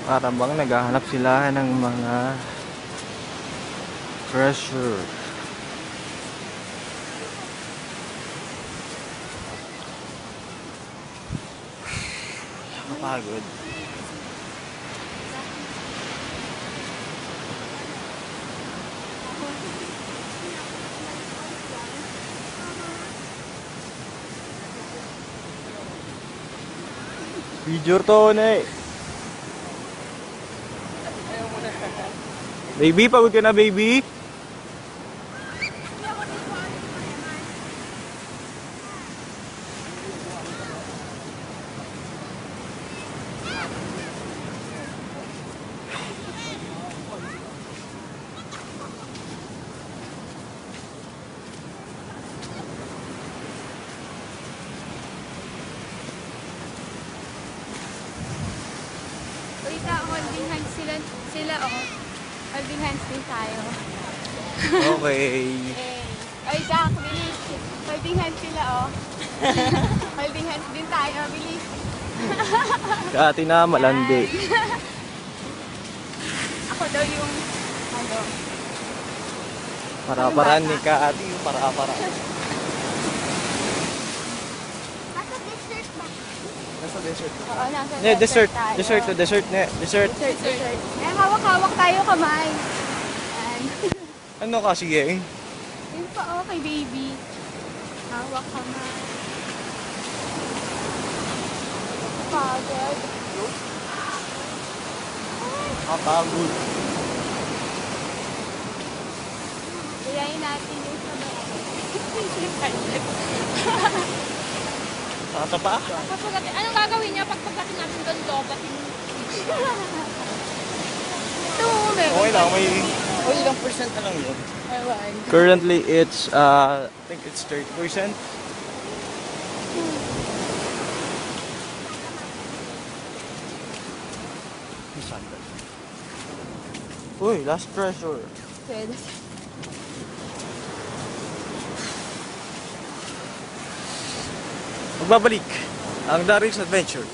Para bang naghahanap sila ng mga treasure. Nakapagod. Picture to na eh. Baby, pagod ka na baby? Holding hands sila oh. Holding hands din tayo. Okay. Ay, Jack, bilis. Holding hands sila oh. Holding hands din tayo, bilis. Kati na malandi. Ako daw yung ano. Para-paraan ni Kati, para-para. Nasa dessert. Oo, nasa Ne, dessert. tayo. Dessert to dessert ne. Dessert. Dessert. Eh, hawak-hawak tayo kamay. Yan. Ano ka sige? Yun pa oh, kay baby. Hawak kamay. Pagod. Kapagod. Ilayin natin yung sabay. Saka pa? Pagpagatin, anong gagawin niya pag pagdating natin doon lobatin? Ito, meron. Okay lang, may... Oh, ilang percent na lang yun? Ewan. Currently, it's, I think it's 30%. Uy, last treasure. Pwede. Magbabalik ang Daryl's Adventure.